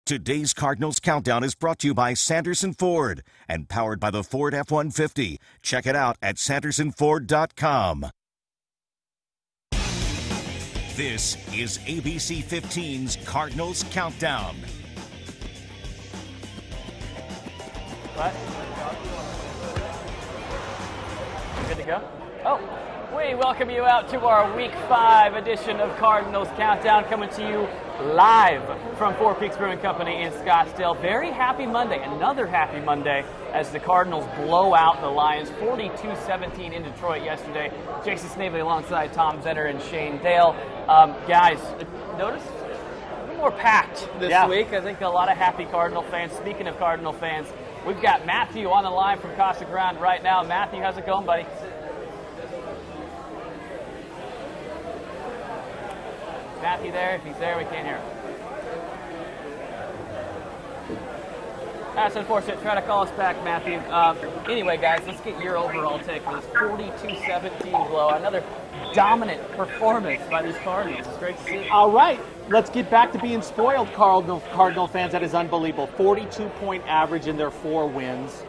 Today's Cardinals Countdown is brought to you by Sanderson Ford and powered by the Ford F-150. Check it out at sandersonford.com. This is ABC15's Cardinals Countdown. What? Good to go? Oh, we welcome you out to our Week 5 edition of Cardinals Countdown, coming to you live from Four Peaks Brewing Company in Scottsdale. Very happy Monday, another happy Monday, as the Cardinals blow out the Lions 42-17 in Detroit yesterday. Jason Snavely alongside Tom Zenner and Shane Dale. Guys, notice a little more packed this week. I think a lot of happy Cardinal fans. Speaking of Cardinal fans, we've got Matthew on the line from Casa Grande right now. Matthew, how's it going, buddy? Matthew there? If he's there, we can't hear him. That's unfortunate. Try to call us back, Matthew. Anyway, guys, let's get your overall take for this 42-17 blow. Another dominant performance by these Cardinals. It's great to see. All right, let's get back to being spoiled, Cardinal fans. That is unbelievable. 42-point average in their 4 wins.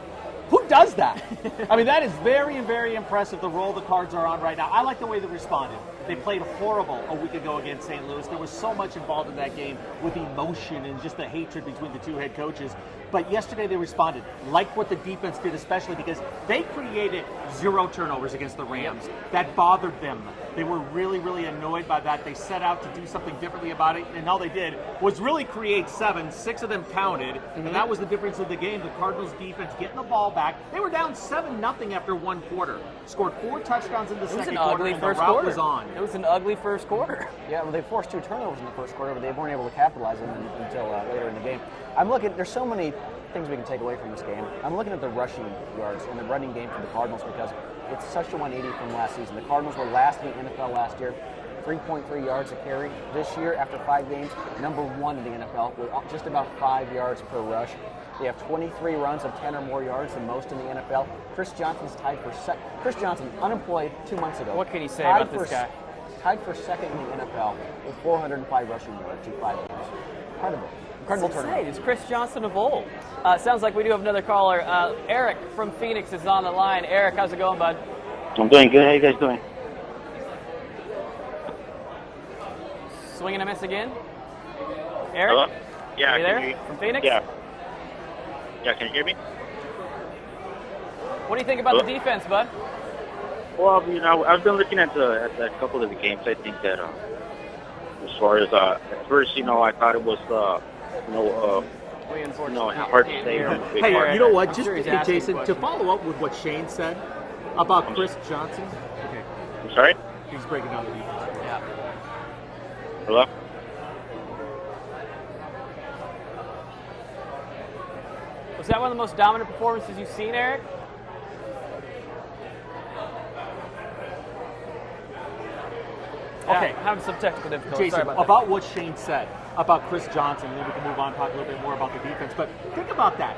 Who does that? I mean, that is very, very impressive, the role the Cards are on right now. I like the way they responded. They played horrible a week ago against St. Louis. There was so much involved in that game with emotion and just the hatred between the two head coaches. But yesterday they responded, like what the defense did, especially because they created 0 turnovers against the Rams. That bothered them. They were really, really annoyed by that. They set out to do something differently about it, and all they did was really create 7. 6 of them counted, and that was the difference of the game. The Cardinals defense getting the ball back. They were down 7-0 after 1 quarter. Scored 4 touchdowns in the second quarter, and the route was on. It was an ugly first quarter. Yeah, well, they forced 2 turnovers in the first quarter, but they weren't able to capitalize on them until later in the game. There's so many things we can take away from this game. I'm looking at the rushing yards and the running game for the Cardinals because it's such a 180 from last season. The Cardinals were last in the NFL last year, 3.3 yards a carry. This year, after 5 games, number 1 in the NFL with just about 5 yards per rush. They have 23 runs of 10 or more yards, the most in the NFL. Chris Johnson's tied for second. Chris Johnson, unemployed 2 months ago. What can you say about this guy? Tied for second in the NFL with 405 rushing yards in 5 games. Incredible. Incredible turnover. It's Chris Johnson of old. Sounds like we do have another caller. Eric from Phoenix is on the line. Eric, how's it going, bud? I'm doing good. How you guys doing? Swing and a miss again? Eric? Hello? Yeah, Are you I can there? hear you. From Phoenix? Yeah. Yeah, can you hear me? What do you think about the defense, bud? Well, I've been looking at a couple of the games. I think that as far as at first, I thought it was hard to say. Hey, you know what? Jason, to follow up with what Shane said about Chris Johnson. Okay. I'm sorry? He's breaking down the defense. Yeah. Hello? Was that one of the most dominant performances you've seen, Eric? Okay. Having some technical difficulties. Jason, Sorry about about what Shane said about Chris Johnson, and then we can move on and talk a little bit more about the defense. But think about that.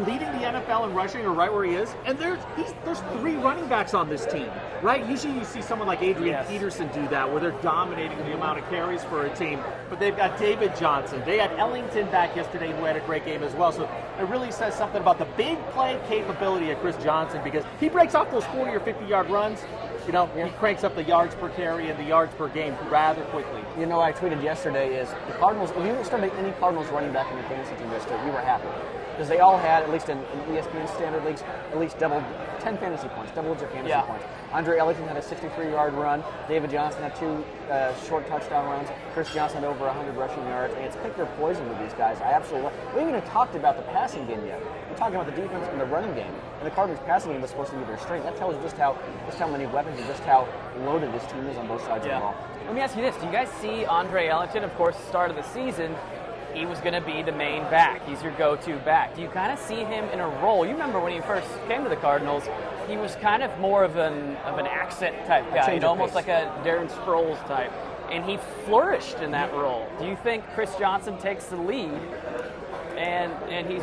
Leading the NFL in rushing, or right where he is, and there's 3 running backs on this team, right? Usually you see someone like Adrian Peterson do that, where they're dominating the amount of carries for a team. But they've got David Johnson. They had Ellington back yesterday, who had a great game as well. So it really says something about the big play capability of Chris Johnson, because he breaks off those 40 or 50-yard runs. He cranks up the yards per carry and the yards per game rather quickly. I tweeted yesterday is the Cardinals, if you started any Cardinals running back in the fantasy team yesterday, we were happy. Because they all had, at least in ESPN standard leagues, at least 10 fantasy points, double-digit fantasy points. Andre Ellington had a 63-yard run. David Johnson had 2 short touchdown runs. Chris Johnson had over 100 rushing yards. And it's picked their poison with these guys. I absolutely love. We haven't even talked about the passing game yet. We're talking about the defense and the running game. And the Cardinals' passing game was supposed to be their strength. That tells you just how many weapons and just how loaded this team is on both sides of the ball. Let me ask you this. Do you guys see Andre Ellington, of course, start of the season, he was going to be the main back. He's your go-to back. Do you kind of see him in a role? You remember when he first came to the Cardinals, he was kind of more of an accent type guy, almost like a Darren Sproles type. And he flourished in that role. Do you think Chris Johnson takes the lead and he's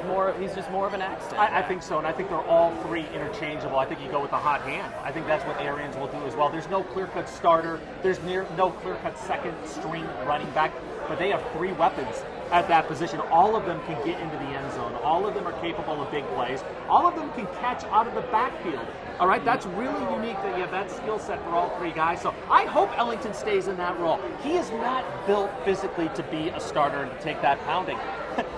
just more of an accent? I think so, and I think they're all 3 interchangeable. I think you go with the hot hand. I think that's what Arians will do as well. There's no clear-cut starter. There's no clear-cut second-string running back. but they have 3 weapons at that position. All of them can get into the end zone. All of them are capable of big plays. All of them can catch out of the backfield. All right, that's really unique that you have that skill set for all 3 guys. So I hope Ellington stays in that role. He is not built physically to be a starter and to take that pounding.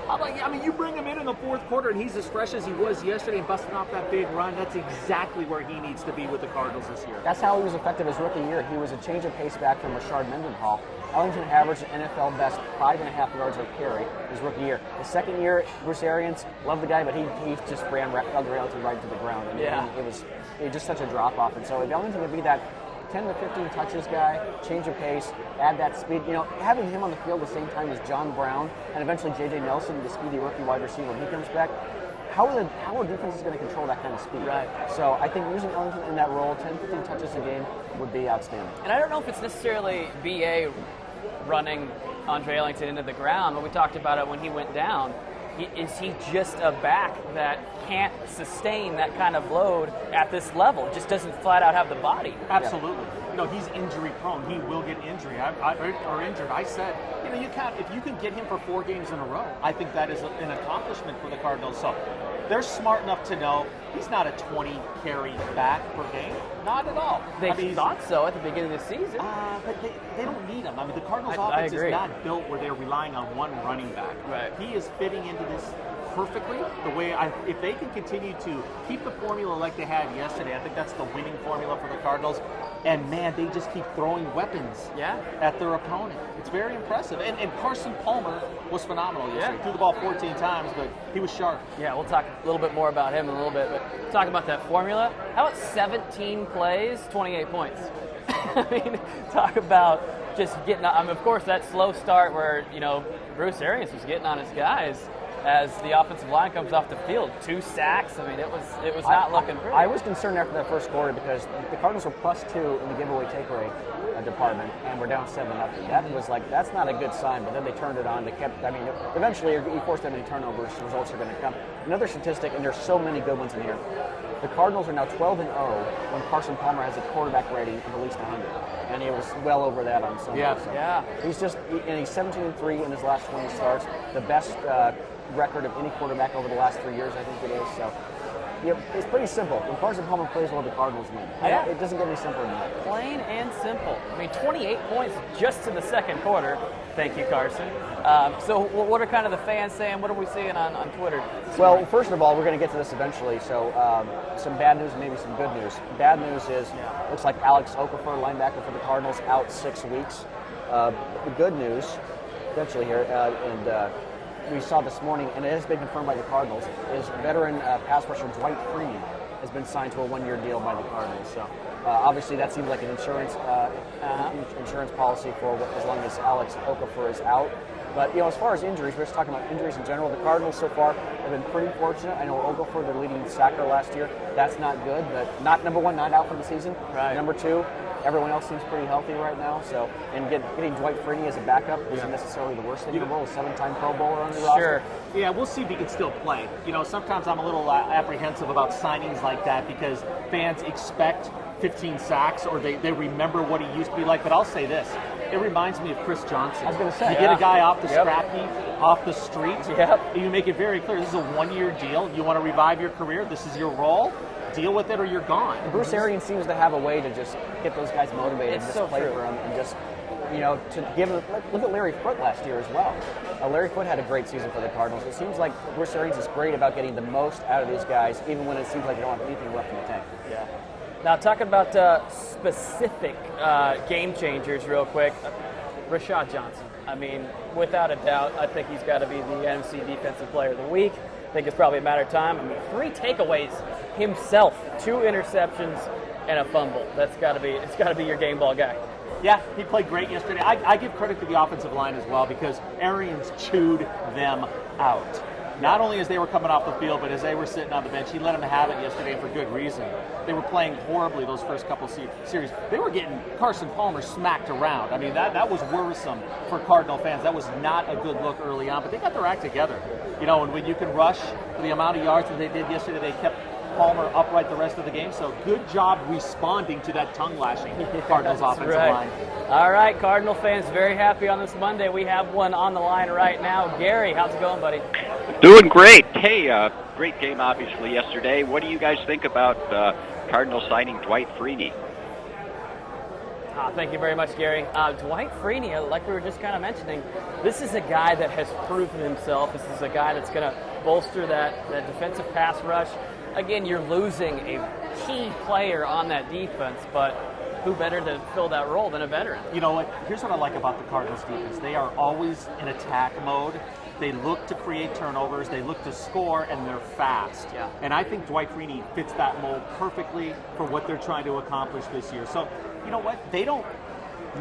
I mean, you bring him in the 4th quarter and he's as fresh as he was yesterday and busting off that big run. That's exactly where he needs to be with the Cardinals this year. That's how he was effective his rookie year. He was a change of pace back from Rashard Mendenhall. Ellington averaged an NFL best 5.5 yards per carry his rookie year. His second year, Bruce Arians, loved the guy, but he just ran Ellington right to the ground. And it was just such a drop off. And so if Ellington could be that 10 to 15 touches guy, change of pace, add that speed. Having him on the field at the same time as John Brown and eventually J.J. Nelson, the speedy rookie wide receiver, when he comes back, how are defenses going to control that kind of speed? Right. So I think using Ellington in that role, 10, 15 touches a game, would be outstanding. And I don't know if it's necessarily BA running Andre Ellington into the ground. When we talked about it when he went down, is he just a back that can't sustain that kind of load at this level? Just doesn't flat out have the body. Absolutely. He's injury prone. He will get injury or injured. I said, if you can get him for 4 games in a row, I think that is an accomplishment for the Cardinals. So they're smart enough to know he's not a 20 carry back per game. Not at all. They thought so at the beginning of the season. But they don't need him. I mean, the Cardinals offense is not built where they're relying on one running back. Right. He is fitting into this perfectly. If they can continue to keep the formula like they had yesterday, I think that's the winning formula for the Cardinals. And man, they just keep throwing weapons at their opponent. It's very impressive. And Carson Palmer was phenomenal yesterday. He threw the ball 14 times, but he was sharp. Yeah, we'll talk a little bit more about him in a little bit, but talk about that formula. How about 17 plays, 28 points? I mean, talk about just getting on. I mean, of course, that slow start where, Bruce Arians was getting on his guys as the offensive line comes off the field. 2 sacks. I mean, it was not looking pretty. I was concerned after that first quarter because the Cardinals were +2 in the giveaway takeaway department, and we're down 7-0. That was that's not a good sign. But then they turned it on. They kept. I mean, eventually you force them into turnovers. Results are going to come. Another statistic, and there's so many good ones in here. The Cardinals are now 12-0 when Carson Palmer has a quarterback rating of at least 100, and he was well over that on Sunday. He's 17-3 in his last 20 starts. The best record of any quarterback over the last 3 years, I think it is. So, it's pretty simple. When Carson Palmer plays well, the Cardinals win. It doesn't get any simpler than that. Plain and simple. I mean, 28 points just in the second quarter. Thank you, Carson. So what are kind of the fans saying? What are we seeing on Twitter? Well, first of all, we're going to get to this eventually. So some bad news and maybe some good news. Bad news is looks like Alex Okafor, linebacker for the Cardinals, out 6 weeks. The good news, eventually here, we saw this morning, and it has been confirmed by the Cardinals, is veteran pass rusher Dwight Freeman has been signed to a 1-year deal by the Cardinals. So obviously that seems like an insurance policy for as long as Alex Okafor is out. But as far as injuries, we're just talking about injuries in general. The Cardinals so far have been pretty fortunate. I know Okafor, their leading sacker last year, that's not good, but number one, not out for the season. Right. Number 2, everyone else seems pretty healthy right now. So, and getting Dwight Freeney as a backup isn't necessarily the worst thing in the world. A 7-time Pro Bowler on the roster. Yeah, we'll see if he can still play. Sometimes I'm a little apprehensive about signings like that because fans expect 15 sacks or they remember what he used to be like. But I'll say this. It reminds me of Chris Johnson. I was going to say. You get a guy off the scrap heap, off the street, and you make it very clear this is a 1-year deal. You want to revive your career. This is your role. Deal with it or you're gone. And Bruce Arians seems to have a way to just get those guys motivated and just play for them and just, to give them. Look at Larry Foote last year as well. Larry Foote had a great season for the Cardinals. It seems like Bruce Arians is great about getting the most out of these guys, even when it seems like they don't have anything left in the tank. Yeah. Now, talking about specific game changers real quick, Rashad Johnson. I mean, without a doubt, I think he's got to be the NFC Defensive Player of the Week. I think it's probably a matter of time. I mean, 3 takeaways himself, 2 interceptions, and a fumble. It's got to be your game ball guy. Yeah, he played great yesterday. I give credit to the offensive line as well because Arians chewed them out. Not only as they were coming off the field, but as they were sitting on the bench. He let them have it yesterday for good reason. They were playing horribly those first couple series. They were getting Carson Palmer smacked around. I mean, that was worrisome for Cardinal fans. That was not a good look early on, but they got their act together. And when you can rush for the amount of yards that they did yesterday, they kept Palmer upright the rest of the game. So good job responding to that tongue lashing Cardinals offensive line. All right, Cardinal fans, very happy on this Monday. We have one on the line right now. Gary, how's it going, buddy? Doing great. Hey, great game obviously yesterday. What do you guys think about Cardinals signing Dwight Freeney? Thank you very much, Gary. Dwight Freeney, like we were just kind of mentioning, this is a guy that has proven himself. This is a guy that's going to bolster that defensive pass rush. Again, you're losing a key player on that defense, but who better to fill that role than a veteran? You know what? Here's what I like about the Cardinals defense. They are always in attack mode. They look to create turnovers, they look to score, and they're fast. Yeah. And I think Dwight Freeney fits that mold perfectly for what they're trying to accomplish this year. So, you know what? They don't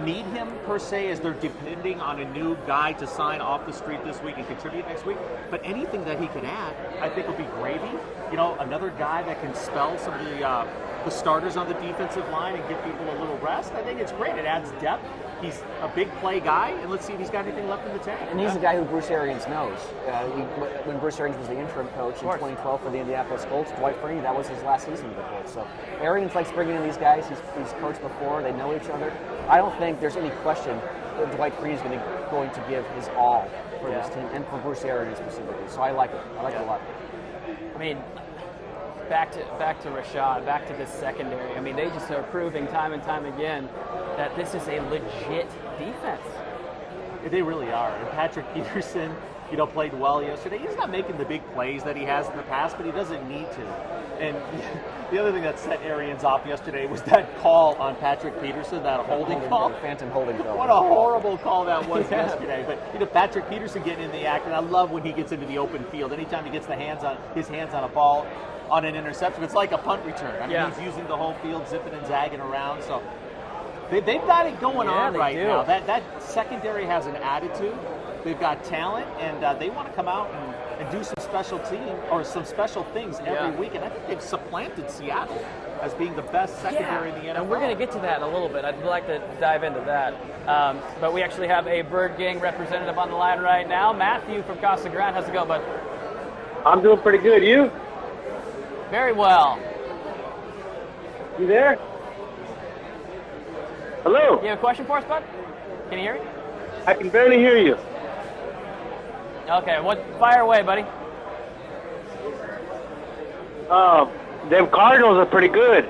need him per se as they're depending on a new guy to sign off the street this week and contribute next week. But anything that he can add, I think will be gravy. You know, another guy that can spell some of the starters on the defensive line and give people a little rest. I think it's great. It adds depth. He's a big play guy, and let's see if he's got anything left in the tank. And he's a guy who Bruce Arians knows. When Bruce Arians was the interim coach in 2012 for the Indianapolis Colts, Dwight Freeney, that was his last season with the Colts. So Arians likes bringing in these guys. He's coached before. They know each other. I don't think there's any question that Dwight Freeney is going to give his all for this team and for Bruce Arians specifically. So I like it. I like it a lot. I mean, back to Rashad, back to this secondary. I mean, they just are proving time and time again that this is a legit defense. They really are. And Patrick Peterson, played well yesterday. He's not making the big plays that he has in the past, but he doesn't need to. And the other thing that set Arians off yesterday was that call on Patrick Peterson, that holding call. Phantom holding call. What a horrible call that was yesterday. But Patrick Peterson getting in the act, and I love when he gets into the open field. Anytime he gets his hands on a ball, on an interception, it's like a punt return. I mean, he's using the whole field, zipping and zagging around. So they've got it going on right now. That secondary has an attitude. They've got talent, and they want to come out and do some special things every week. And I think they've supplanted Seattle as being the best secondary in the NFL. And we're going to get to that in a little bit. I'd like to dive into that. But we actually have a Bird Gang representative on the line right now. Matthew from Casa Grande. How's it going, bud? I'm doing pretty good. You? Very well. You there? Hello? You have a question for us, bud? Can you hear me? I can barely hear you. Okay, fire away, buddy. Them Cardinals are pretty good.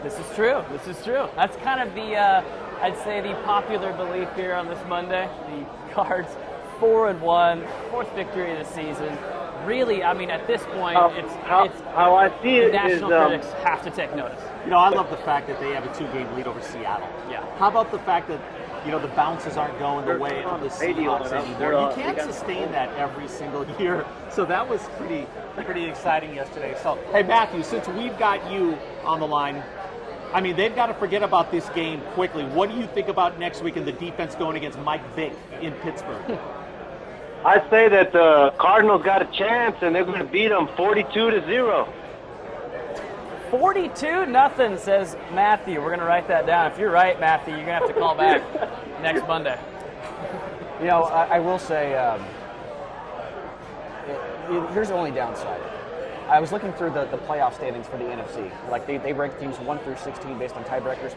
This is true. That's kind of the, I'd say, the popular belief here on this Monday. The Cards 4-1, fourth victory of the season. Really, I mean, at this point, how I see it national is, critics have to take notice. I love the fact that they have a 2-game lead over Seattle. Yeah. How about the fact that the bounces aren't going the way of the Seahawks anymore? You can't sustain that every single year. So that was pretty exciting yesterday. So, hey, Matthew, since we've got you on the line, I mean, they've got to forget about this game quickly. What do you think about next week and the defense going against Mike Vick in Pittsburgh? I'd say that the Cardinals got a chance, and they're going to beat them 42-0. 42-0, says Matthew. We're going to write that down. If you're right, Matthew, you're going to have to call back next Monday. I will say, here's the only downside. I was looking through the playoff standings for the NFC. Like they rank teams 1 through 16 based on tiebreakers.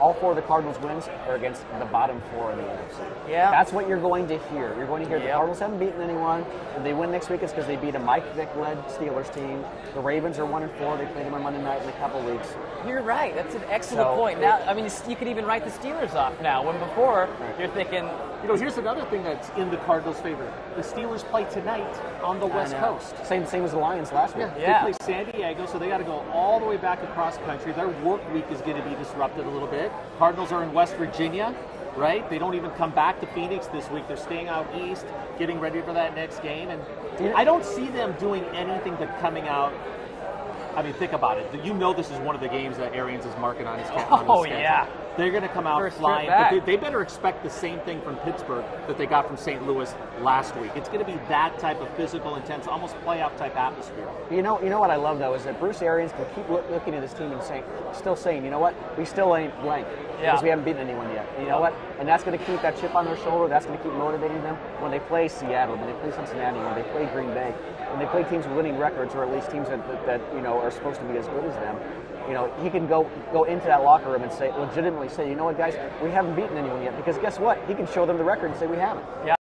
All 4 of the Cardinals wins are against the bottom 4 in the NFC. Yeah. That's what you're going to hear. You're going to hear the Cardinals haven't beaten anyone. If they win next week, it's because they beat a Mike Vick-led Steelers team. The Ravens are 1-4. They play them on Monday night in a couple weeks. You're right. That's an excellent point. Now, I mean, you could even write the Steelers off now, when before you're thinking... here's another thing that's in the Cardinals' favor. The Steelers play tonight on the West Coast. Same as the Lions last week. Yeah. They play San Diego, so they got to go all the way back across country. Their work week is going to be disrupted a little bit. Cardinals are in West Virginia, right? They don't even come back to Phoenix this week. They're staying out east, getting ready for that next game. And I don't see them doing anything but coming out. I mean, think about it. This is one of the games that Arians is marking on his schedule. Oh, yeah. They're going to come out First trip flying. back. But they better expect the same thing from Pittsburgh that they got from St. Louis last week. It's going to be that type of physical, intense, almost playoff type atmosphere. You know what I love though is that Bruce Arians can keep looking at his team and still saying, you know what, we still ain't blank because we haven't beaten anyone yet. And you know what, and that's going to keep that chip on their shoulder. That's going to keep motivating them when they play Seattle, when they play Cincinnati, when they play Green Bay, when they play teams with winning records, or at least teams that are supposed to be as good as them. He can go into that locker room and legitimately say, you know what, guys, we haven't beaten anyone yet. Because guess what? He can show them the record and say we haven't. Yeah.